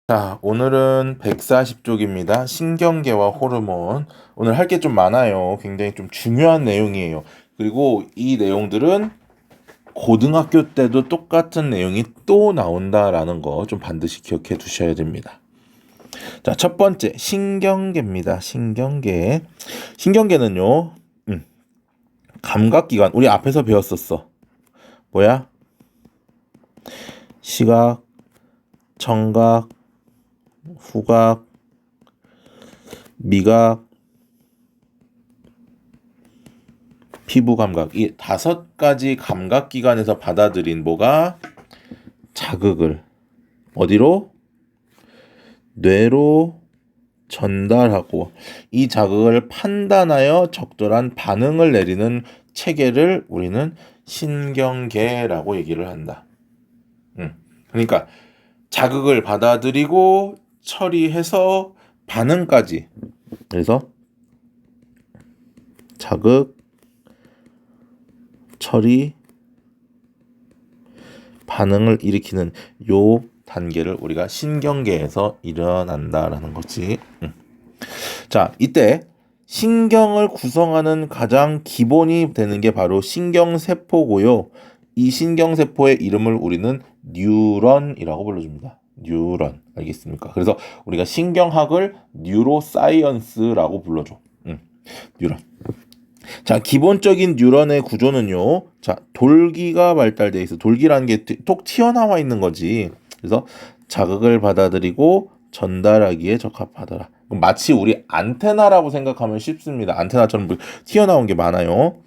자, 오늘은 140쪽입니다. 신경계와 호르몬. 오늘 할 게 좀 많아요. 굉장히 좀 중요한 내용이에요. 그리고 이 내용들은 고등학교 때도 똑같은 내용이 또 나온다라는 거 좀 반드시 기억해 두셔야 됩니다. 자, 첫 번째, 신경계입니다. 신경계. 신경계는요, 감각기관. 우리 앞에서 배웠었어. 뭐야? 시각, 청각, 후각, 미각, 피부 감각. 이 5가지 감각 기관에서 받아들인 뭐가 자극을 어디로? 뇌로 전달하고 이 자극을 판단하여 적절한 반응을 내리는 체계를 우리는 신경계라고 얘기를 한다. 그러니까 자극을 받아들이고 처리해서 반응까지. 그래서 자극, 처리, 반응을 일으키는 요 단계를 우리가 신경계에서 일어난다라는 거지. 자, 이때 신경을 구성하는 가장 기본이 되는 게 바로 신경세포고요. 이 신경세포의 이름을 우리는 뉴런이라고 불러줍니다. 뉴런. 알겠습니까? 그래서 우리가 신경학을 뉴로사이언스라고 불러줘. 뉴런. 자, 기본적인 뉴런의 구조는요. 자, 돌기가 발달돼 있어. 돌기라는 게 톡 튀어나와 있는 거지. 그래서 자극을 받아들이고 전달하기에 적합하더라. 마치 우리 안테나라고 생각하면 쉽습니다. 안테나처럼 튀어나온 게 많아요.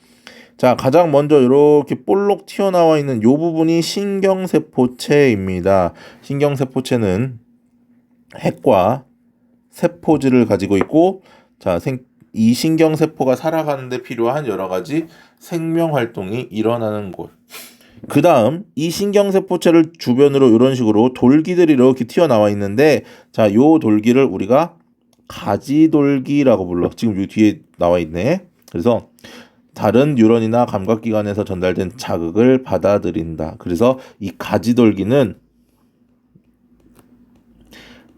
자, 가장 먼저 이렇게 볼록 튀어나와 있는 요 부분이 신경세포체입니다. 신경세포체는 핵과 세포질을 가지고 있고, 자, 이 신경세포가 살아가는데 필요한 여러 가지 생명 활동이 일어나는 곳. 그 다음 이 신경세포체를 주변으로 이런 식으로 돌기들이 이렇게 튀어나와 있는데, 자, 요 돌기를 우리가 가지돌기라고 불러. 지금 요 뒤에 나와 있네. 그래서 다른 뉴런이나 감각기관에서 전달된 자극을 받아들인다. 그래서 이 가지돌기는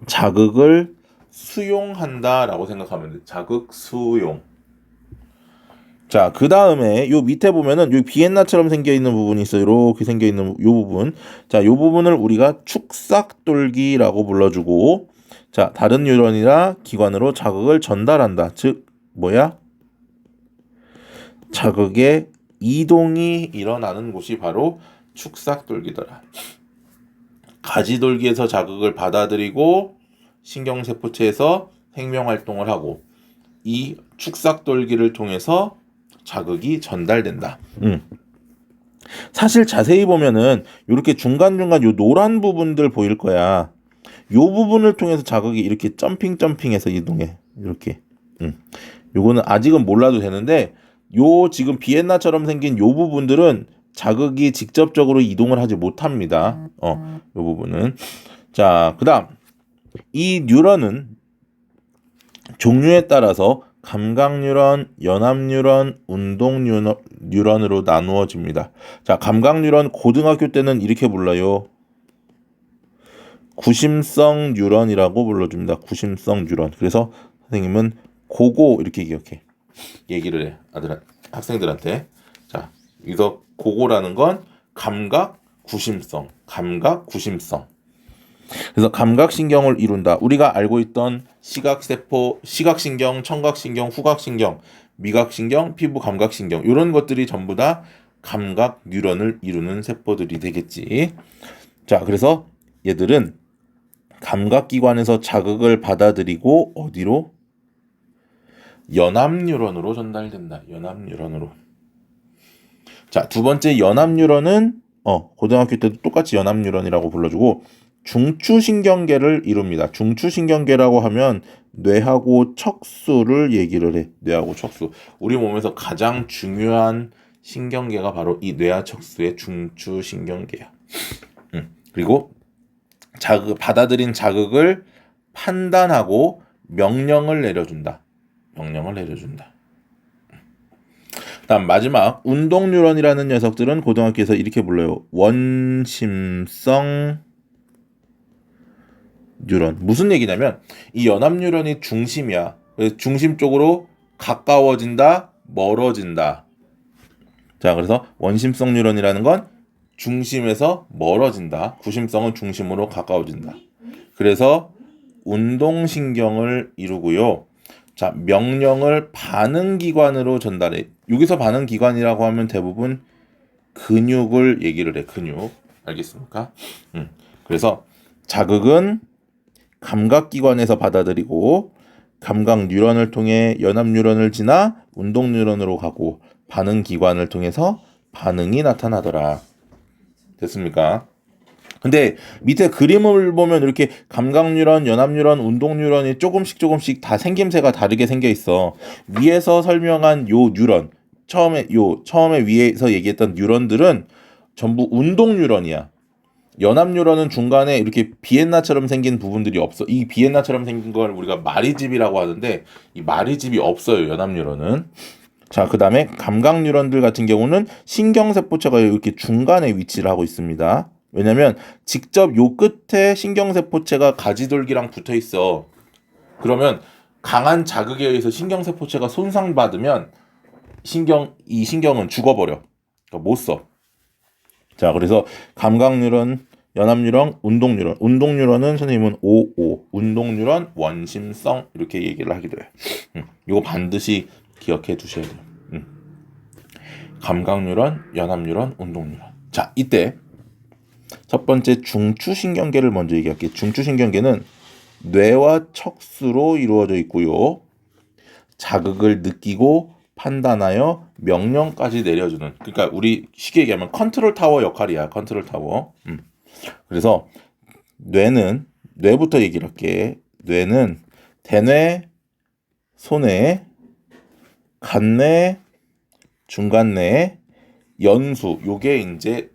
자극을 수용한다라고 생각하면 돼. 자극 수용. 자, 그 다음에 요 밑에 보면은 요 비엔나처럼 생겨 있는 부분이 있어요. 이렇게 생겨 있는 요 부분. 자, 요 부분을 우리가 축삭돌기라고 불러주고, 자, 다른 뉴런이나 기관으로 자극을 전달한다. 즉, 뭐야? 자극의 이동이 일어나는 곳이 바로 축삭돌기더라. 가지돌기에서 자극을 받아들이고 신경세포체에서 생명활동을 하고 이 축삭돌기를 통해서 자극이 전달된다. 사실 자세히 보면은 이렇게 중간중간 요 노란 부분들 보일 거야. 요 부분을 통해서 자극이 이렇게 점핑해서 이동해. 이렇게. 요거는 아직은 몰라도 되는데, 요 지금 비엔나처럼 생긴 요 부분들은 자극이 직접적으로 이동을 하지 못합니다. 요 부분은. 자, 그다음 이 뉴런은 종류에 따라서 감각 뉴런, 연합 뉴런, 운동 뉴런으로 나누어집니다. 자, 감각 뉴런 고등학교 때는 이렇게 불러요. 구심성 뉴런이라고 불러줍니다. 구심성 뉴런. 그래서 선생님은 고고 이렇게 기억해. 얘기를 해. 학생들한테. 자, 여기서 고고라는 건 감각 구심성. 감각 구심성. 그래서 감각신경을 이룬다. 우리가 알고 있던 시각세포, 시각신경, 청각신경, 후각신경, 미각신경, 피부 감각신경 이런 것들이 전부 다 감각 뉴런을 이루는 세포들이 되겠지. 자, 그래서 얘들은 감각기관에서 자극을 받아들이고 어디로? 연합 뉴런으로 전달된다. 연합 뉴런으로. 자, 두 번째 연합 뉴런은 고등학교 때도 똑같이 연합 뉴런이라고 불러주고 중추신경계를 이룹니다. 중추신경계라고 하면 뇌하고 척수를 얘기를 해. 뇌하고 척수. 우리 몸에서 가장 중요한 신경계가 바로 이 뇌하 척수의 중추신경계야. 그리고 받아들인 자극을 판단하고 명령을 내려준다. 명령을 내려준다. 다음 마지막 운동 뉴런이라는 녀석들은 고등학교에서 이렇게 불러요. 원심성 뉴런. 무슨 얘기냐면 이 연합 뉴런이 중심이야. 그래서 중심 쪽으로 가까워진다, 멀어진다. 자, 그래서 원심성 뉴런이라는 건 중심에서 멀어진다. 구심성은 중심으로 가까워진다. 그래서 운동신경을 이루고요. 자, 명령을 반응기관으로 전달해. 여기서 반응기관이라고 하면 대부분 근육을 얘기를 해. 근육. 알겠습니까? 그래서 자극은 감각기관에서 받아들이고 감각 뉴런을 통해 연합 뉴런을 지나 운동 뉴런으로 가고 반응기관을 통해서 반응이 나타나더라. 됐습니까? 근데 밑에 그림을 보면 이렇게 감각 뉴런, 연합 뉴런, 운동 뉴런이 조금씩 다 생김새가 다르게 생겨 있어. 위에서 설명한 요 뉴런, 처음에 위에서 얘기했던 뉴런들은 전부 운동 뉴런이야. 연합 뉴런은 중간에 이렇게 비엔나처럼 생긴 부분들이 없어. 이 비엔나처럼 생긴 걸 우리가 마리집이라고 하는데 이 마리집이 없어요. 연합 뉴런은. 자, 그 다음에 감각 뉴런들 같은 경우는 신경세포체가 이렇게 중간에 위치를 하고 있습니다. 왜냐면 직접 요 끝에 신경세포체가 가지돌기랑 붙어 있어. 그러면 강한 자극에 의해서 신경세포체가 손상받으면 이 신경은 죽어버려. 그러니까 못 써. 자, 그래서 감각 뉴런, 연합 뉴런, 운동 뉴런. 운동 뉴런은 선생님은 OO, 운동 뉴런, 원심성 이렇게 얘기를 하기도 해요. 이거 반드시 기억해 두셔야 돼요. 감각 뉴런, 연합 뉴런, 운동 뉴런. 자, 이때 첫 번째 중추신경계를 먼저 얘기할게요. 중추신경계는 뇌와 척수로 이루어져 있고요. 자극을 느끼고 판단하여 명령까지 내려주는. 그러니까 우리 쉽게 얘기하면 컨트롤 타워 역할이야. 컨트롤 타워. 그래서 뇌부터 얘기를 할게. 뇌는 대뇌, 소뇌, 간뇌, 중간뇌, 연수. 요게 이제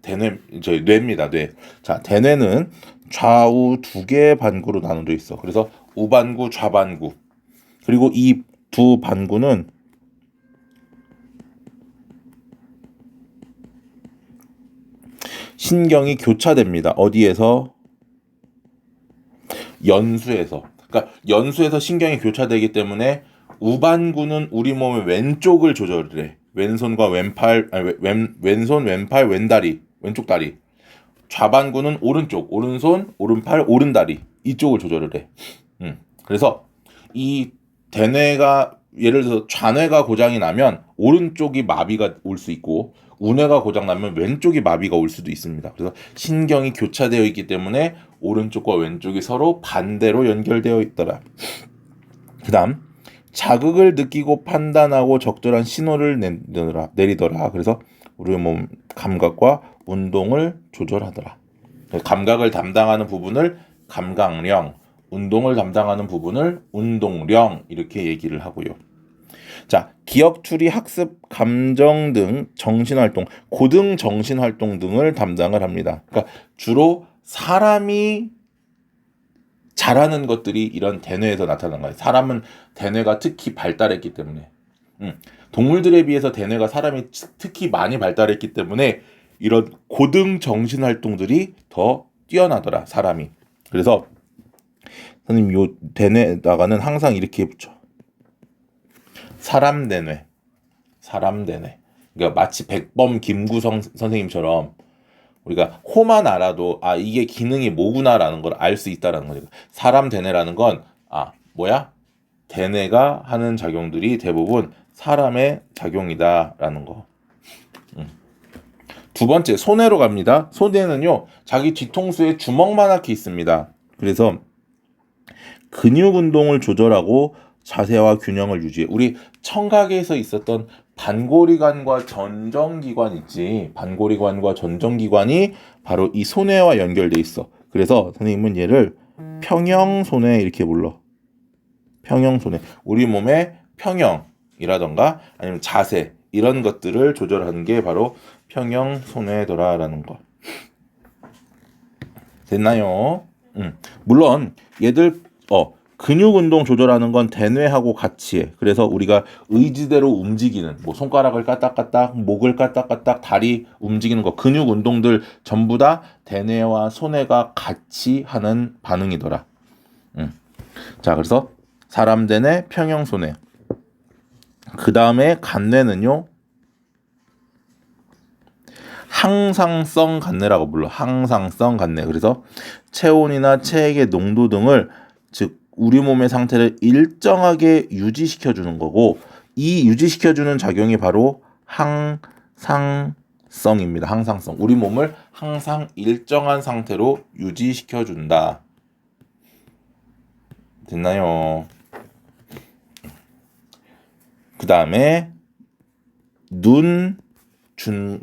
뇌입니다. 뇌. 자, 대뇌는 좌우 두 개의 반구로 나눠져 있어. 그래서 우반구, 좌반구. 그리고 이 두 반구는 신경이 교차됩니다. 어디에서? 연수에서. 그러니까 연수에서 신경이 교차되기 때문에 우반구는 우리 몸의 왼쪽을 조절을 해. 왼손과 왼팔, 왼손, 왼팔, 왼다리, 왼쪽 다리. 좌반구는 오른쪽, 오른손, 오른팔, 오른다리. 이쪽을 조절을 해. 그래서 이 대뇌가 예를 들어서 좌뇌가 고장이 나면 오른쪽이 마비가 올 수 있고 우뇌가 고장 나면 왼쪽이 마비가 올 수도 있습니다. 그래서 신경이 교차되어 있기 때문에 오른쪽과 왼쪽이 서로 반대로 연결되어 있더라. 그다음 자극을 느끼고 판단하고 적절한 신호를 내리더라. 그래서 우리 몸 감각과 운동을 조절하더라. 감각을 담당하는 부분을 감각령, 운동을 담당하는 부분을 운동령 이렇게 얘기를 하고요. 자, 기억, 추리, 학습, 감정 등 정신활동, 고등 정신활동 등을 담당을 합니다. 그러니까 주로 사람이 잘하는 것들이 이런 대뇌에서 나타나는 거예요. 사람은 대뇌가 특히 발달했기 때문에. 동물들에 비해서 대뇌가 사람이 특히 많이 발달했기 때문에 이런 고등 정신활동들이 더 뛰어나더라, 사람이. 그래서 선생님 요 대뇌에다가는 항상 이렇게 붙여. 사람 대뇌. 그러니까 마치 백범 김구성 선생님처럼 우리가 코만 알아도 이게 기능이 뭐구나라는 걸 알 수 있다라는 거죠. 사람 대뇌라는 건 대뇌가 하는 작용들이 대부분 사람의 작용이다라는 거. 두 번째 소뇌로 갑니다. 소뇌는요 자기 뒤통수에 주먹만하게 있습니다. 그래서 근육 운동을 조절하고 자세와 균형을 유지해. 우리 청각에서 있었던 반고리관과 전정기관 있지. 반고리관과 전정기관이 바로 이 소뇌와 연결돼 있어. 그래서 선생님은 얘를 평형소뇌 이렇게 불러. 평형소뇌. 우리 몸의 평형이라던가 아니면 자세 이런 것들을 조절하는 게 바로 평형소뇌더라라는 거. 됐나요? 물론 얘들 근육 운동 조절하는 건 대뇌하고 같이 해. 그래서 우리가 의지대로 움직이는 뭐 손가락을 까딱까딱, 목을 까딱까딱, 다리 움직이는 거 근육 운동들 전부 다 대뇌와 소뇌가 같이 하는 반응이더라. 자, 그래서 사람대뇌, 평형소뇌. 그 다음에 간뇌는요, 항상성 간뇌라고 불러. 항상성 간뇌. 그래서 체온이나 체액의 농도 등을, 즉 우리 몸의 상태를 일정하게 유지시켜 주는 거고, 이 유지시켜 주는 작용이 바로 항상성입니다. 항상성. 우리 몸을 항상 일정한 상태로 유지시켜 준다. 됐나요? 그 다음에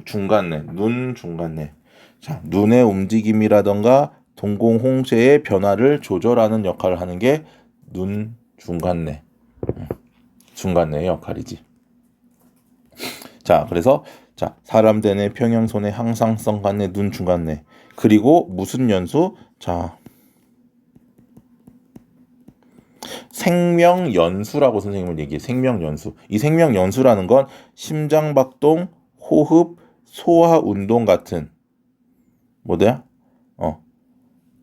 중간뇌. 눈 중간뇌. 자, 눈의 움직임이라던가 동공 홍채의 변화를 조절하는 역할을 하는 게 눈 중간뇌. 중간뇌의 역할이지. 자, 그래서 자, 사람대뇌, 평형소뇌, 항상성 간뇌, 눈 중간뇌. 그리고 무슨 연수? 자, 생명연수라고 선생님은 얘기해. 생명연수. 이 생명연수라는 건 심장박동, 호흡, 소화운동 같은 뭐야?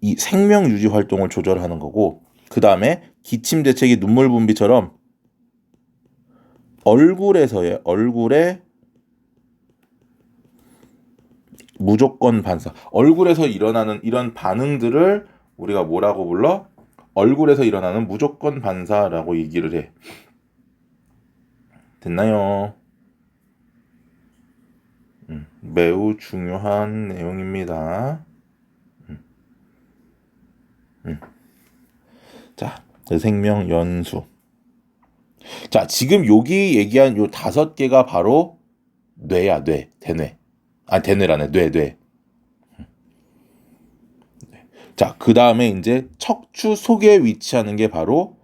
이 생명유지 활동을 조절하는 거고, 그 다음에 기침대책이 눈물 분비처럼 얼굴에 무조건 반사. 얼굴에서 일어나는 이런 반응들을 우리가 뭐라고 불러? 얼굴에서 일어나는 무조건 반사라고 얘기를 해. 됐나요? 매우 중요한 내용입니다. 자, 생명연수. 자, 지금 여기 얘기한 요 5개가 바로 뇌야, 뇌, 대뇌. 아, 대뇌라네, 뇌. 자, 그 다음에 이제 척추 속에 위치하는 게 바로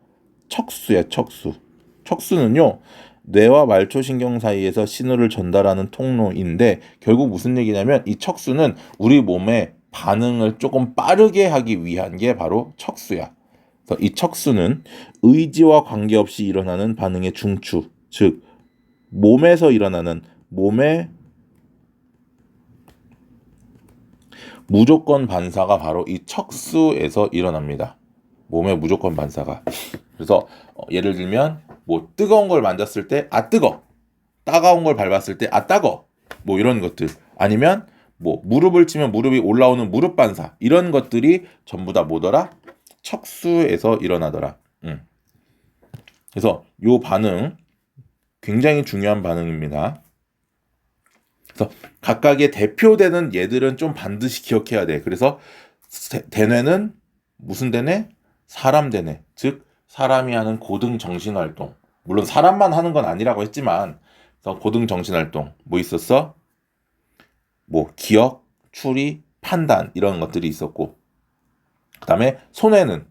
척수야, 척수. 척수는요, 뇌와 말초신경 사이에서 신호를 전달하는 통로인데, 결국 무슨 얘기냐면 이 척수는 우리 몸의 반응을 조금 빠르게 하기 위한 게 바로 척수야. 그래서 이 척수는 의지와 관계없이 일어나는 반응의 중추, 즉 몸에서 일어나는 몸의 무조건 반사가 바로 이 척수에서 일어납니다. 몸의 무조건 반사가. 그래서 예를 들면 뭐 뜨거운 걸 만졌을 때 아 뜨거, 따가운 걸 밟았을 때 아 따거, 뭐 이런 것들, 아니면 뭐 무릎을 치면 무릎이 올라오는 무릎 반사, 이런 것들이 전부 다 뭐더라? 척수에서 일어나더라. 그래서 요 반응 굉장히 중요한 반응입니다. 그래서 각각의 대표되는 예들은 좀 반드시 기억해야 돼. 그래서 대뇌는 무슨 대뇌? 사람 대뇌. 즉 사람이 하는 고등 정신 활동. 물론 사람만 하는 건 아니라고 했지만, 그래서 고등 정신 활동 뭐 있었어? 뭐 기억, 추리, 판단 이런 것들이 있었고, 그다음에 손해는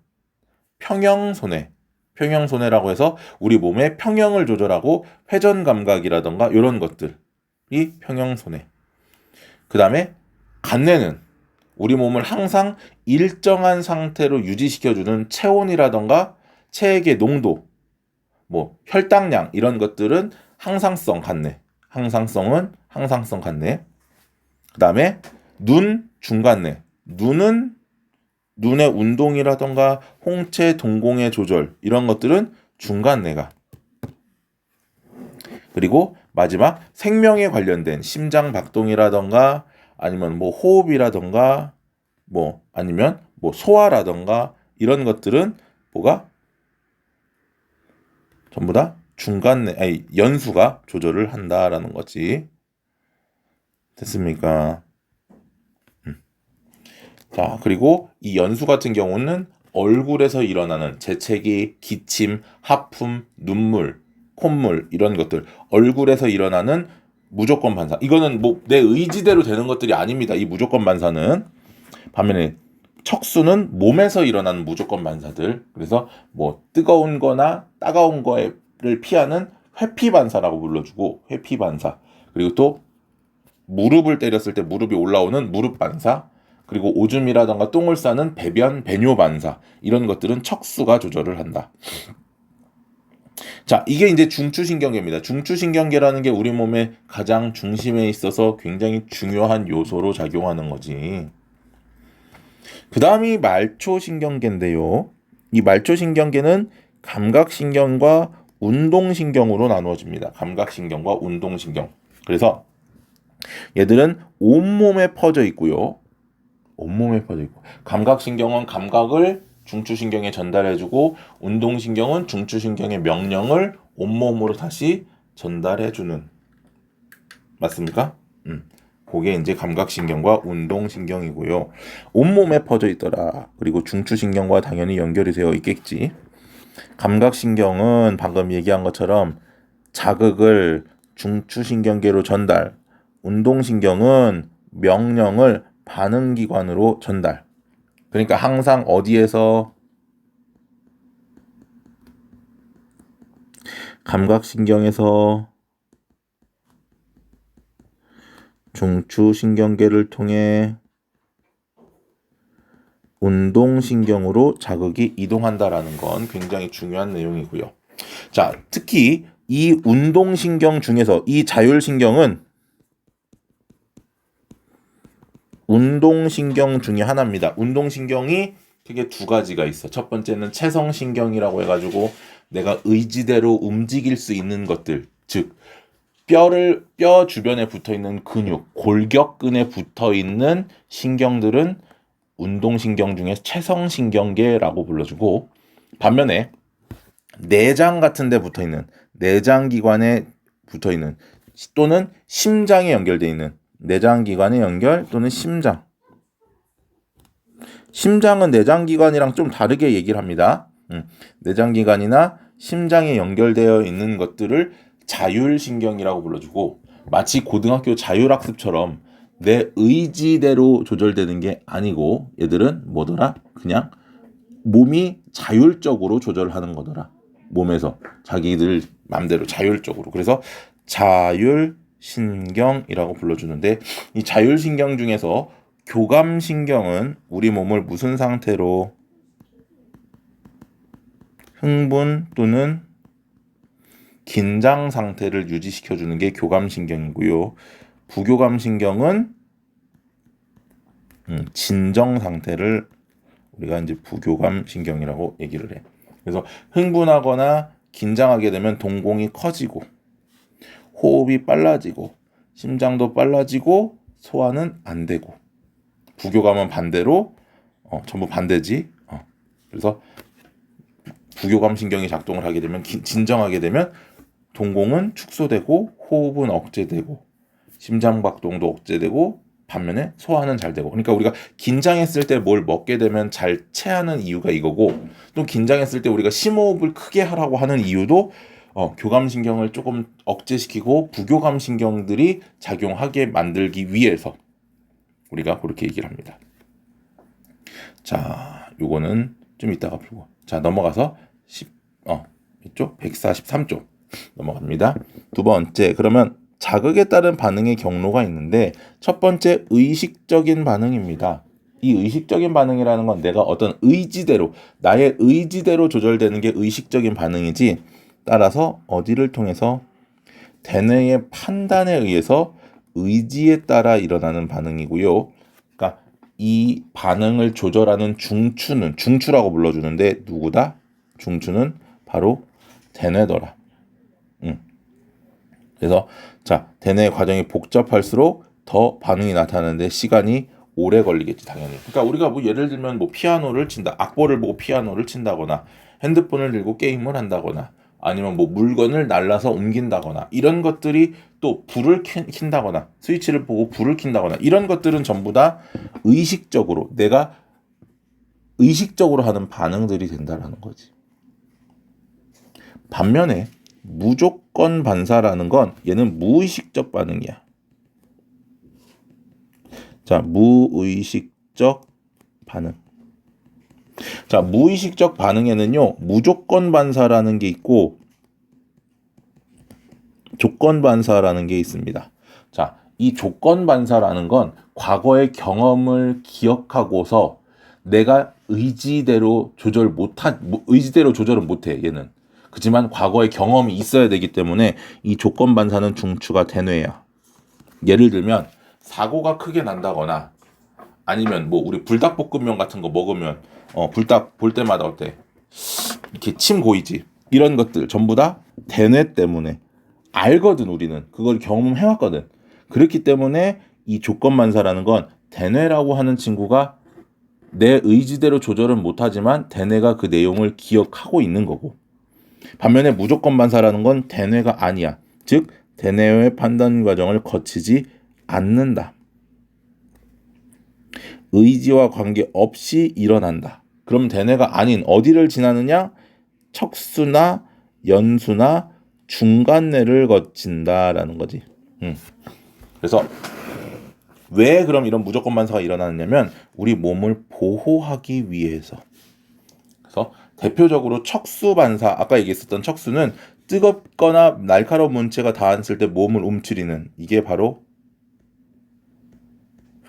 평형손해. 평형손해라고 해서 우리 몸의 평형을 조절하고 회전 감각이라던가 이런 것들이 평형손해. 그다음에 간뇌는 우리 몸을 항상 일정한 상태로 유지시켜주는 체온이라던가 체액의 농도, 뭐 혈당량 이런 것들은 항상성 간뇌. 항상성은 항상성 간뇌. 그다음에 눈 중간뇌. 눈은 눈의 운동이라던가 홍채 동공의 조절 이런 것들은 중간뇌가. 그리고 마지막 생명에 관련된 심장 박동이라던가 아니면 뭐 호흡이라던가 뭐 아니면 뭐 소화라던가 이런 것들은 뭐가 전부 다 중간뇌 연수가 조절을 한다라는 거지. 됐습니까? 자, 그리고 이 연수 같은 경우는 얼굴에서 일어나는 재채기, 기침, 하품, 눈물, 콧물 이런 것들, 얼굴에서 일어나는 무조건 반사. 이거는 뭐 내 의지대로 되는 것들이 아닙니다. 이 무조건 반사는. 반면에 척수는 몸에서 일어나는 무조건 반사들. 그래서 뭐 뜨거운 거나 따가운 거를 피하는 회피 반사라고 불러주고, 회피 반사. 그리고 또 무릎을 때렸을 때 무릎이 올라오는 무릎 반사. 그리고 오줌이라던가 똥을 싸는 배변, 배뇨 반사. 이런 것들은 척수가 조절을 한다. 자, 이게 이제 중추신경계입니다. 중추신경계라는 게 우리 몸의 가장 중심에 있어서 굉장히 중요한 요소로 작용하는 거지. 그 다음이 말초신경계인데요. 이 말초신경계는 감각신경과 운동신경으로 나누어집니다. 감각신경과 운동신경. 그래서 얘들은 온몸에 퍼져 있고요. 온몸에 퍼져 있고, 감각신경은 감각을 중추신경에 전달해주고, 운동신경은 중추신경의 명령을 온몸으로 다시 전달해주는. 맞습니까? 그게 이제 감각신경과 운동신경이고요. 온몸에 퍼져 있더라. 그리고 중추신경과 당연히 연결이 되어 있겠지. 감각신경은 방금 얘기한 것처럼 자극을 중추신경계로 전달, 운동신경은 명령을 반응기관으로 전달. 그러니까 항상 어디에서 감각신경에서 중추신경계를 통해 운동신경으로 자극이 이동한다라는 건 굉장히 중요한 내용이고요. 자, 특히 이 운동신경 중에서 이 자율신경은 운동신경 중에 하나입니다. 운동신경이 크게 두 가지가 있어. 첫 번째는 체성신경이라고 해가지고 내가 의지대로 움직일 수 있는 것들, 즉 뼈 주변에 붙어있는 근육, 골격근에 붙어있는 신경들은 운동신경 중에 체성신경계라고 불러주고, 반면에 내장 같은 데 붙어있는, 내장기관에 붙어있는 또는 심장에 연결되어 있는 내장기관의 연결 또는 심장. 심장은 내장기관이랑 좀 다르게 얘기를 합니다. 내장기관이나 심장에 연결되어 있는 것들을 자율신경이라고 불러주고, 마치 고등학교 자율학습처럼 내 의지대로 조절되는 게 아니고 얘들은 뭐더라? 그냥 몸이 자율적으로 조절하는 거더라. 몸에서 자기들 맘대로 자율적으로. 그래서 자율신경이라고 불러주는데, 이 자율신경 중에서 교감신경은 우리 몸을 무슨 상태로 흥분 또는 긴장 상태를 유지시켜주는 게 교감신경이고요. 부교감신경은 진정 상태를 우리가 이제 부교감신경이라고 얘기를 해. 그래서 흥분하거나 긴장하게 되면 동공이 커지고, 호흡이 빨라지고, 심장도 빨라지고, 소화는 안 되고. 부교감은 반대로 전부 반대지. 그래서 부교감신경이 작동을 하게 되면 진정하게 되면 동공은 축소되고, 호흡은 억제되고, 심장박동도 억제되고, 반면에 소화는 잘 되고. 그러니까 우리가 긴장했을 때 뭘 먹게 되면 잘 체하는 이유가 이거고, 또 긴장했을 때 우리가 심호흡을 크게 하라고 하는 이유도 교감신경을 조금 억제시키고 부교감신경들이 작용하게 만들기 위해서 우리가 그렇게 얘기를 합니다. 자, 요거는 좀 이따가 풀고. 자, 넘어가서 이쪽 143쪽 넘어갑니다. 두 번째, 그러면 자극에 따른 반응의 경로가 있는데, 첫 번째 의식적인 반응입니다. 이 의식적인 반응이라는 건 내가 어떤 의지대로, 나의 의지대로 조절되는 게 의식적인 반응이지, 따라서 어디를 통해서 대뇌의 판단에 의해서 의지에 따라 일어나는 반응이고요. 그러니까 이 반응을 조절하는 중추라고 불러주는데, 누구다? 중추는 바로 대뇌더라. 그래서 자, 대뇌 과정이 복잡할수록 더 반응이 나타나는데 시간이 오래 걸리겠지, 당연히. 그러니까 우리가 뭐 예를 들면 뭐 피아노를 친다, 악보를 보고 피아노를 친다거나, 핸드폰을 들고 게임을 한다거나, 아니면 뭐 물건을 날라서 옮긴다거나, 이런 것들이 또 불을 킨다거나, 스위치를 보고 불을 킨다거나, 이런 것들은 전부 다 의식적으로, 내가 의식적으로 하는 반응들이 된다라는 거지. 반면에 무조건 반사라는 건 얘는 무의식적 반응이야. 자, 무의식적 반응. 자, 무의식적 반응에는요, 무조건 반사라는 게 있고 조건 반사라는 게 있습니다. 자, 이 조건 반사라는 건 과거의 경험을 기억하고서 내가 의지대로 조절을 못해, 얘는. 그렇지만 과거의 경험이 있어야 되기 때문에 이 조건 반사는 중추가 대뇌야. 예를 들면 사고가 크게 난다거나, 아니면 뭐 우리 불닭볶음면 같은 거 먹으면 불닭 볼 때마다 어때? 이렇게 침 고이지 이런 것들 전부 다 대뇌 때문에 알거든. 우리는 그걸 경험해왔거든. 그렇기 때문에 이 조건반사라는 건 대뇌라고 하는 친구가 내 의지대로 조절은 못하지만 대뇌가 그 내용을 기억하고 있는 거고, 반면에 무조건반사라는 건 대뇌가 아니야. 즉 대뇌의 판단 과정을 거치지 않는다. 의지와 관계없이 일어난다. 그럼 대뇌가 아닌 어디를 지나느냐? 척수나 연수나 중간뇌를 거친다라는 거지. 그래서 왜 그럼 이런 무조건 반사가 일어나느냐면 우리 몸을 보호하기 위해서. 그래서 대표적으로 척수 반사, 아까 얘기했었던 척수는 뜨겁거나 날카로운 문체가 닿았을 때 몸을 움츠리는, 이게 바로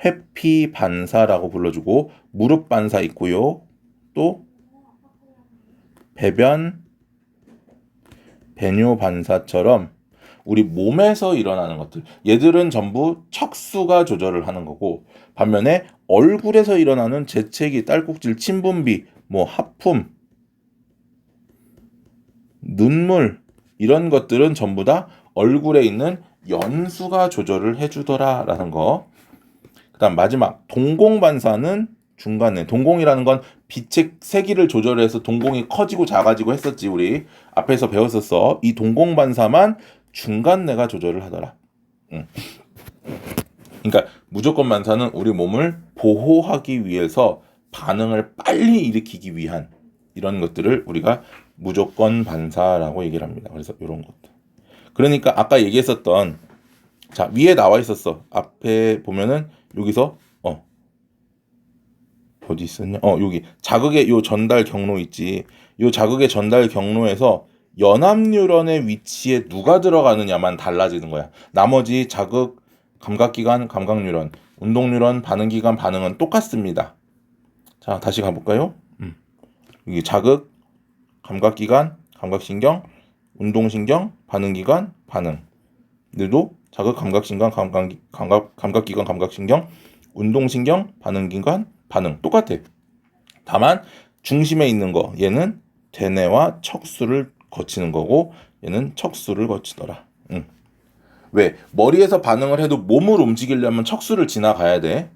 회피 반사라고 불러주고, 무릎 반사 있고요. 또 배변 배뇨 반사처럼 우리 몸에서 일어나는 것들, 얘들은 전부 척수가 조절을 하는 거고, 반면에 얼굴에서 일어나는 재채기, 딸꾹질, 침분비, 뭐 하품, 눈물, 이런 것들은 전부 다 얼굴에 있는 연수가 조절을 해주더라라는 거. 그다음 마지막 동공반사는 중간에, 동공이라는 건 빛의 세기를 조절해서 동공이 커지고 작아지고 했었지. 우리 앞에서 배웠었어. 이 동공반사만 중간내가 조절을 하더라. 그러니까 무조건 반사는 우리 몸을 보호하기 위해서 반응을 빨리 일으키기 위한 이런 것들을 우리가 무조건 반사라고 얘기를 합니다. 그래서 이런 것들. 그러니까 아까 얘기했었던, 자 위에 나와 있었어. 앞에 보면은 여기서 어디 있었냐? 여기 자극의 요 전달 경로 있지. 요 자극의 전달 경로에서 연합뉴런의 위치에 누가 들어가느냐만 달라지는 거야. 나머지 자극, 감각기관, 감각뉴런, 운동뉴런, 반응기관, 반응은 똑같습니다. 자, 다시 가볼까요? 여기 자극, 감각기관, 감각신경, 운동신경, 반응기관, 반응. 얘도 자극, 감각신경, 감각기관, 감각신경, 운동신경, 반응기관, 반응 똑같아. 다만 중심에 있는 거, 얘는 대뇌와 척수를 거치는 거고 얘는 척수를 거치더라. 왜? 머리에서 반응을 해도 몸을 움직이려면 척수를 지나가야 돼.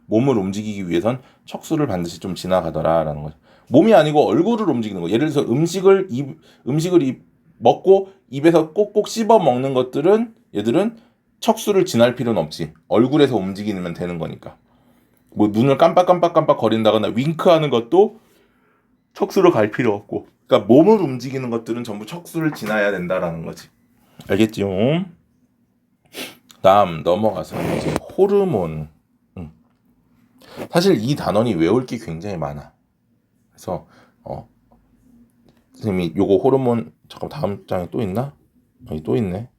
몸을 움직이기 위해선 척수를 반드시 좀 지나가더라라는 거죠. 몸이 아니고 얼굴을 움직이는 거. 예를 들어서 음식을 먹고 입에서 꼭꼭 씹어 먹는 것들은, 얘들은 척수를 지날 필요는 없지. 얼굴에서 움직이면 되는 거니까. 뭐 눈을 깜빡깜빡 거린다거나 윙크하는 것도 척수로 갈 필요 없고, 그러니까 몸을 움직이는 것들은 전부 척수를 지나야 된다라는 거지. 알겠지요? 다음 넘어가서 이제 호르몬. 사실 이 단원이 외울 게 굉장히 많아. 그래서 선생님이 요거 호르몬, 잠깐 다음 장에 또 있나? 여기 또 있네.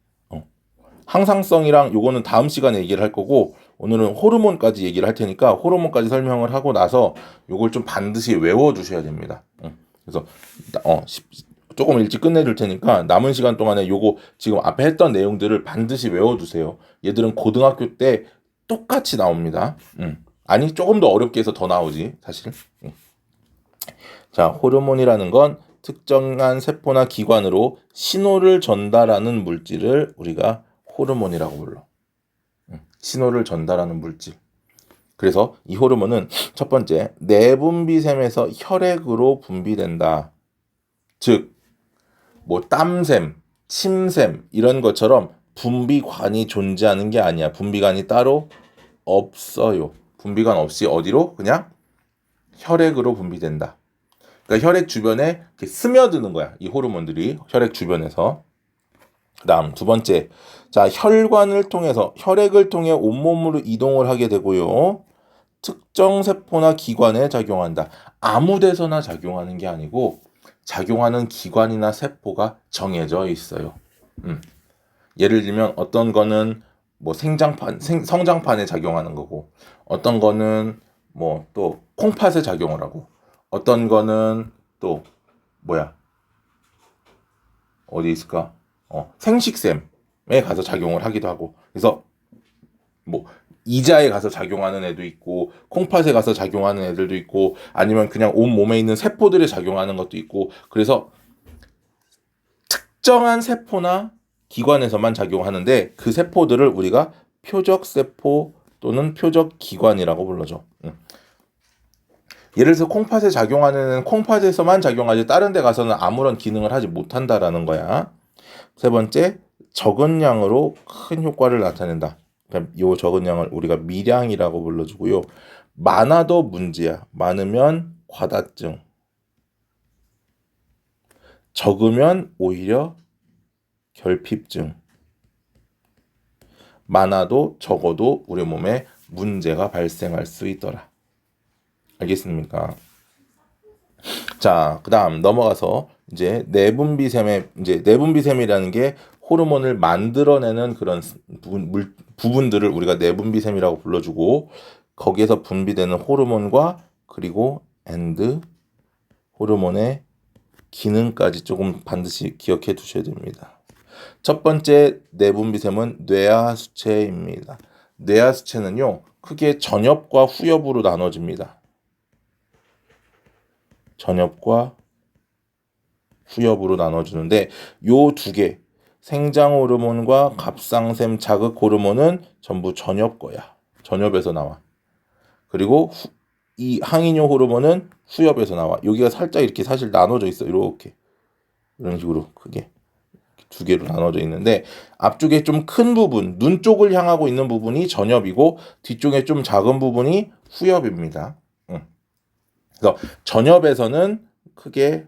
항상성이랑 요거는 다음 시간에 얘기를 할 거고, 오늘은 호르몬까지 얘기를 할 테니까 호르몬까지 설명을 하고 나서 요걸 좀 반드시 외워 두셔야 됩니다. 그래서 조금 일찍 끝내줄 테니까 남은 시간 동안에 요거 지금 앞에 했던 내용들을 반드시 외워 두세요. 얘들은 고등학교 때 똑같이 나옵니다. 아니 조금 더 어렵게 해서 더 나오지 사실. 자, 호르몬이라는 건 특정한 세포나 기관으로 신호를 전달하는 물질을 우리가 호르몬이라고 불러. 신호를 전달하는 물질. 그래서 이 호르몬은 첫 번째, 내분비샘에서 혈액으로 분비된다. 즉, 뭐 땀샘, 침샘 이런 것처럼 분비관이 존재하는 게 아니야. 분비관이 따로 없어요. 분비관 없이 어디로? 그냥 혈액으로 분비된다. 그러니까 혈액 주변에 이렇게 스며드는 거야. 이 호르몬들이 혈액 주변에서. 그다음 두 번째, 자 혈관을 통해서, 혈액을 통해 온몸으로 이동을 하게 되고요. 특정 세포나 기관에 작용한다. 아무 데서나 작용하는 게 아니고 작용하는 기관이나 세포가 정해져 있어요. 예를 들면 어떤 거는 뭐 성장판에 작용하는 거고, 어떤 거는 뭐 또 콩팥에 작용을 하고, 어떤 거는 또 뭐야 어디 있을까? 생식샘에 가서 작용을 하기도 하고. 그래서 뭐 이자에 가서 작용하는 애도 있고 콩팥에 가서 작용하는 애들도 있고 아니면 그냥 온 몸에 있는 세포들에 작용하는 것도 있고 그래서 특정한 세포나 기관에서만 작용하는데 그 세포들을 우리가 표적세포 또는 표적기관이라고 불러죠. 예를 들어서 콩팥에 작용하는 애는 콩팥에서만 작용하지 다른 데 가서는 아무런 기능을 하지 못한다라는 거야. 세 번째, 적은 양으로 큰 효과를 나타낸다. 이 적은 양을 우리가 미량이라고 불러주고요. 많아도 문제야. 많으면 과다증. 적으면 오히려 결핍증. 많아도 적어도 우리 몸에 문제가 발생할 수 있더라. 알겠습니까? 자, 그다음 넘어가서 이제 내분비샘이라는 게 호르몬을 만들어내는 그런 부분들을 우리가 내분비샘이라고 불러주고 거기에서 분비되는 호르몬과 그리고 엔드 호르몬의 기능까지 조금 반드시 기억해 두셔야 됩니다. 첫 번째 내분비샘은 뇌하수체입니다. 뇌하수체는요 크게 전엽과 후엽으로 나눠집니다. 전엽과 후엽으로 나눠주는데 요 두 개 생장 호르몬과 갑상샘 자극 호르몬은 전부 전엽 거야. 전엽에서 나와. 그리고 이 항이뇨 호르몬은 후엽에서 나와. 여기가 살짝 이렇게 사실 나눠져 있어. 이렇게 이런 식으로 크게 두 개로 나눠져 있는데 앞쪽에 좀 큰 부분, 눈 쪽을 향하고 있는 부분이 전엽이고 뒤쪽에 좀 작은 부분이 후엽입니다. 그래서 전엽에서는 크게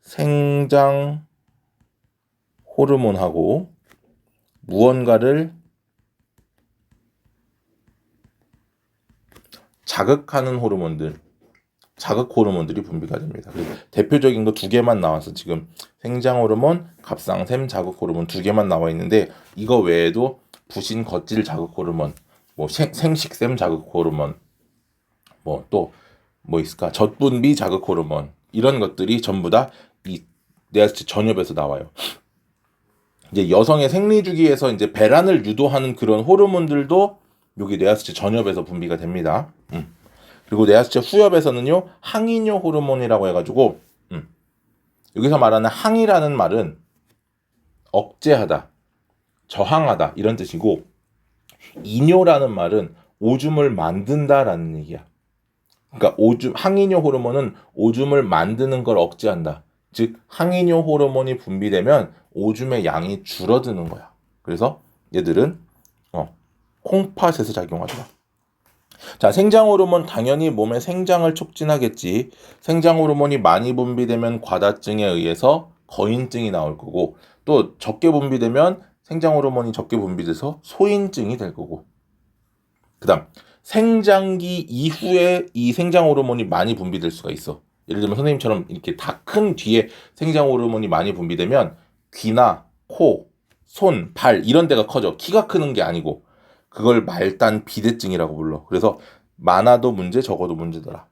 생장 호르몬하고 무언가를 자극하는 자극 호르몬들이 분비가 됩니다. 대표적인 거 두 개만 나와서 지금 생장 호르몬, 갑상샘 자극 호르몬 두 개만 나와 있는데 이거 외에도 부신 겉질 자극 호르몬, 뭐 생식샘 자극 호르몬, 뭐 또 뭐 있을까? 젖분비 자극 호르몬 이런 것들이 전부 다 이 뇌하수체 전엽에서 나와요. 이제 여성의 생리 주기에서 이제 배란을 유도하는 그런 호르몬들도 여기 뇌하수체 전엽에서 분비가 됩니다. 그리고 뇌하수체 후엽에서는요 항이뇨 호르몬이라고 해가지고 여기서 말하는 항이라는 말은 억제하다, 저항하다 이런 뜻이고 이뇨라는 말은 오줌을 만든다라는 얘기야. 그러니까 항이뇨 호르몬은 오줌을 만드는 걸 억제한다. 즉 항이뇨 호르몬이 분비되면 오줌의 양이 줄어드는 거야. 그래서 얘들은 콩팥에서 작용하더라. 자, 생장 호르몬 당연히 몸의 생장을 촉진하겠지. 생장 호르몬이 많이 분비되면 과다증에 의해서 거인증이 나올 거고 또 적게 분비되면 생장 호르몬이 적게 분비돼서 소인증이 될 거고. 그다음 생장기 이후에 이 생장 호르몬이 많이 분비될 수가 있어. 예를 들면 선생님처럼 이렇게 다 큰 뒤에 생장 호르몬이 많이 분비되면 귀나 코, 손, 발 이런 데가 커져. 키가 크는 게 아니고 그걸 말단 비대증이라고 불러. 그래서 많아도 문제, 적어도 문제더라.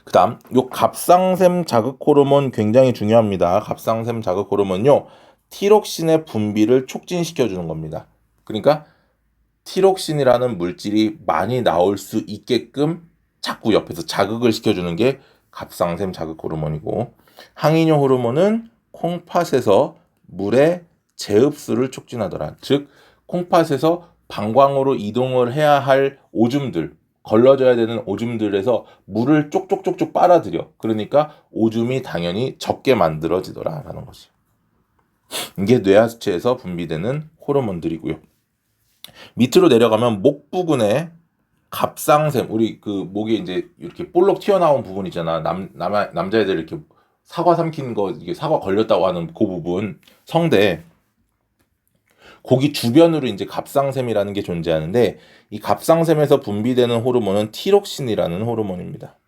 그다음 요 갑상샘 자극 호르몬 굉장히 중요합니다. 갑상샘 자극 호르몬요 티록신의 분비를 촉진시켜 주는 겁니다. 그러니까 티록신이라는 물질이 많이 나올 수 있게끔 자꾸 옆에서 자극을 시켜주는 게 갑상샘 자극 호르몬이고 항이뇨 호르몬은 콩팥에서 물의 재흡수를 촉진하더라. 즉 콩팥에서 방광으로 이동을 해야 할 오줌들 걸러져야 되는 오줌들에서 물을 쪽쪽쪽쪽 빨아들여. 그러니까 오줌이 당연히 적게 만들어지더라라는 것이. 이게 뇌하수체에서 분비되는 호르몬들이고요. 밑으로 내려가면 목 부근에 갑상샘 우리 그 목에 이제 이렇게 볼록 튀어나온 부분 있잖아. 남자애들 이렇게 사과 삼킨 거 이게 사과 걸렸다고 하는 그 부분 성대 거기 주변으로 이제 갑상샘이라는 게 존재하는데 이 갑상샘에서 분비되는 호르몬은 티록신이라는 호르몬입니다.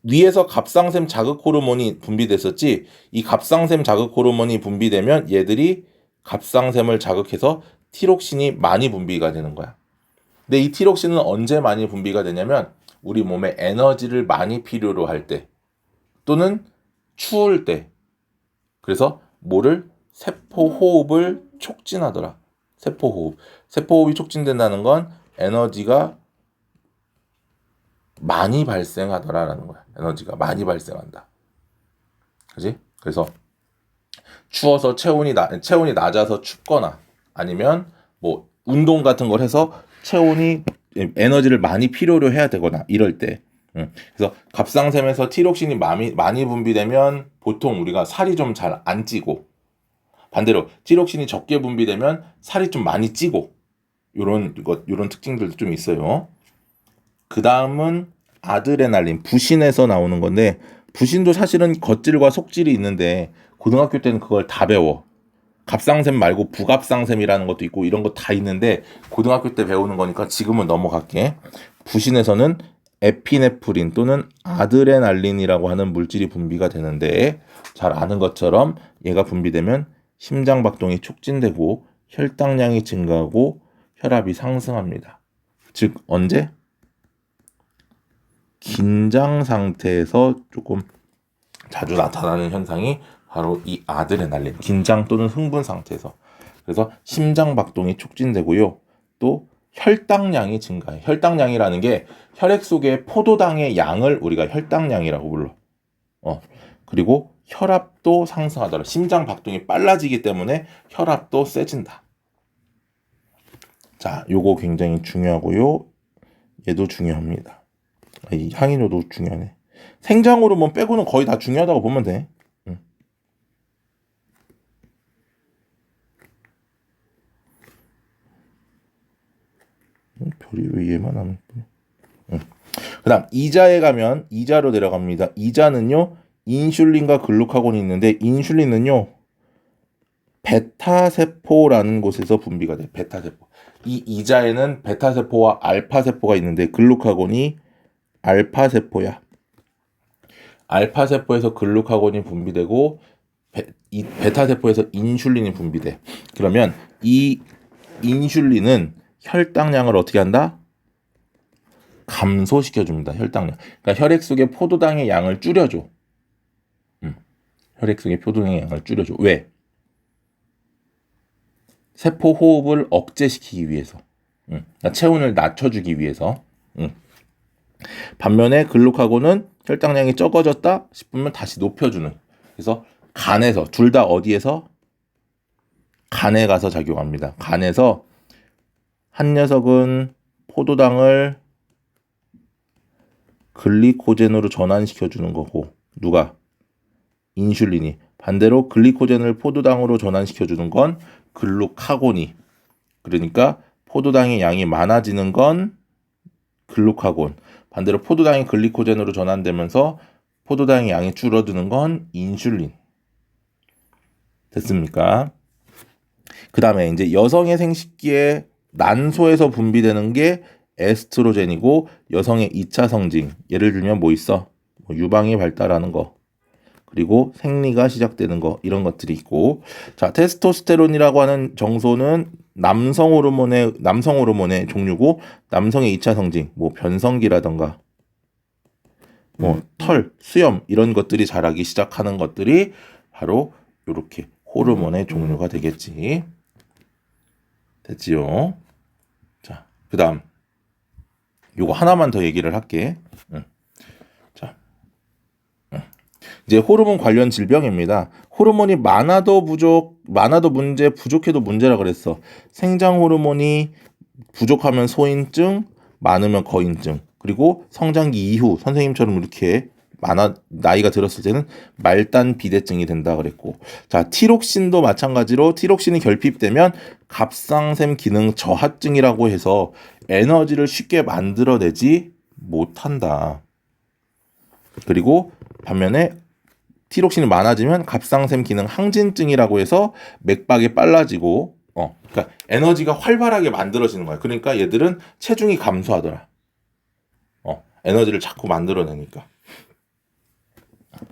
위에서 갑상샘 자극 호르몬이 분비됐었지 이 갑상샘 자극 호르몬이 분비되면 얘들이 갑상샘을 자극해서 티록신이 많이 분비가 되는 거야. 근데 이 티록신은 언제 많이 분비가 되냐면 우리 몸에 에너지를 많이 필요로 할 때 또는 추울 때 그래서 뭐를 세포 호흡을 촉진하더라. 세포호흡. 세포호흡이 촉진된다는 건 에너지가 많이 발생하더라라는 거야. 에너지가 많이 발생한다. 그지? 그래서 추워서 체온이 낮아서 춥거나 아니면 뭐 운동 같은 걸 해서 체온이 에너지를 많이 필요로 해야 되거나 이럴 때 그래서 갑상샘에서 티록신이 많이 분비되면 보통 우리가 살이 좀 잘 안 찌고 반대로 티록신이 적게 분비되면 살이 좀 많이 찌고 요런 특징들도 좀 있어요. 그 다음은 아드레날린, 부신에서 나오는 건데 부신도 사실은 겉질과 속질이 있는데 고등학교 때는 그걸 다 배워. 갑상샘 말고 부갑상샘이라는 것도 있고 이런 거 다 있는데 고등학교 때 배우는 거니까 지금은 넘어갈게. 부신에서는 에피네프린 또는 아드레날린이라고 하는 물질이 분비가 되는데 잘 아는 것처럼 얘가 분비되면 심장 박동이 촉진되고 혈당량이 증가하고 혈압이 상승합니다. 즉 언제? 긴장 상태에서 조금 자주 나타나는 현상이 바로 이 아드레날린, 긴장 또는 흥분 상태에서. 그래서 심장 박동이 촉진되고요. 또 혈당량이 증가해. 혈당량이라는 게 혈액 속의 포도당의 양을 우리가 혈당량이라고 불러. 그리고 혈압도 상승하더라. 심장 박동이 빨라지기 때문에 혈압도 세진다. 자, 요거 굉장히 중요하고요. 얘도 중요합니다. 이 항이노도 중요하네. 생장 호르몬 빼고는 거의 다 중요하다고 보면 돼. 별이 왜 얘만 하면 그 다음 이자에 가면 이자로 내려갑니다. 이자는요 인슐린과 글루카곤이 있는데 인슐린은요 베타세포라는 곳에서 분비가 돼. 베타세포. 이 이자에는 베타세포와 알파세포가 있는데 글루카곤이 알파세포야. 알파세포에서 글루카곤이 분비되고 이 베타세포에서 인슐린이 분비돼. 그러면 이 인슐린은 혈당량을 어떻게 한다? 감소시켜줍니다. 혈당량. 그러니까 혈액 속의 포도당의 양을 줄여줘. 혈액 속의 포도당의 양을 줄여줘. 왜? 세포 호흡을 억제시키기 위해서. 그러니까 체온을 낮춰주기 위해서. 반면에 글루카곤은 혈당량이 적어졌다 싶으면 다시 높여주는. 그래서 간에서 둘 다 어디에서? 간에 가서 작용합니다. 간에서 한 녀석은 포도당을 글리코젠으로 전환시켜주는 거고 누가? 인슐린이. 반대로 글리코젠을 포도당으로 전환시켜주는 건 글루카곤이. 그러니까 포도당의 양이 많아지는 건 글루카곤. 반대로 포도당이 글리코젠으로 전환되면서 포도당의 양이 줄어드는 건 인슐린. 됐습니까? 그 다음에 이제 여성의 생식기에 난소에서 분비되는 게 에스트로겐이고 여성의 2차 성징. 예를 들면 뭐 있어? 유방이 발달하는 거. 그리고 생리가 시작되는 거. 이런 것들이 있고. 자, 테스토스테론이라고 하는 정소는 남성 호르몬의 종류고 남성의 2차 성징. 뭐 변성기라던가 뭐 털, 수염 이런 것들이 자라기 시작하는 것들이 바로 이렇게 호르몬의 종류가 되겠지. 됐지요? 자, 그 다음 요거 하나만 더 얘기를 할게. 자, 이제 호르몬 관련 질병입니다. 호르몬이 많아도 부족해도 문제라 그랬어. 생장 호르몬이 부족하면 소인증, 많으면 거인증. 그리고 성장기 이후 선생님처럼 이렇게 나이가 들었을 때는 말단 비대증이 된다 그랬고. 자, 티록신도 마찬가지로 티록신이 결핍되면 갑상샘 기능 저하증이라고 해서 에너지를 쉽게 만들어내지 못한다. 그리고 반면에 티록신이 많아지면 갑상샘 기능 항진증이라고 해서 맥박이 빨라지고 그러니까 에너지가 활발하게 만들어지는 거야. 그러니까 얘들은 체중이 감소하더라. 에너지를 자꾸 만들어내니까.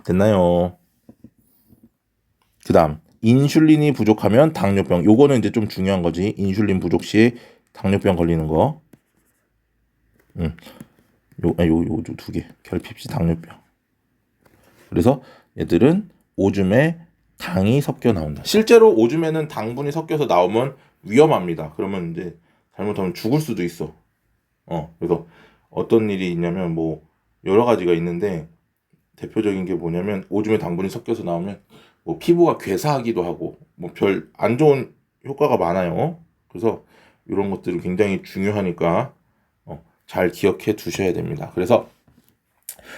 됐나요? 그 다음 인슐린이 부족하면 당뇨병. 요거는 이제 좀 중요한 거지. 인슐린 부족 시 당뇨병 걸리는 거. 요 두 개. 결핍 시 당뇨병. 그래서 얘들은 오줌에 당이 섞여 나온다. 실제로 오줌에는 당분이 섞여서 나오면 위험합니다. 그러면 이제 잘못하면 죽을 수도 있어. 그래서 어떤 일이 있냐면 뭐 여러 가지가 있는데 대표적인 게 뭐냐면 오줌에 당분이 섞여서 나오면 뭐 피부가 괴사하기도 하고 뭐 별 안 좋은 효과가 많아요. 그래서 이런 것들이 굉장히 중요하니까 잘 기억해 두셔야 됩니다. 그래서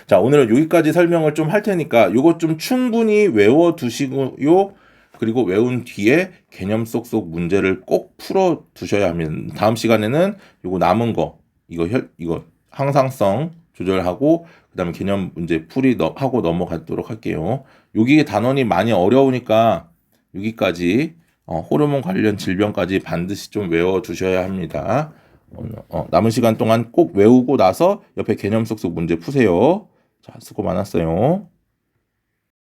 자, 오늘은 여기까지 설명을 좀 할 테니까 요것 좀 충분히 외워 두시고요. 그리고 외운 뒤에 개념 속 문제를 꼭 풀어 두셔야 합니다. 다음 시간에는 요거 남은 거 이거 항상성 조절하고 그다음에 개념 문제 풀이 하고 넘어가도록 할게요. 여기 단원이 많이 어려우니까 여기까지 호르몬 관련 질병까지 반드시 좀 외워 두셔야 합니다. 남은 시간 동안 꼭 외우고 나서 옆에 개념 속 문제 푸세요. 자, 수고 많았어요.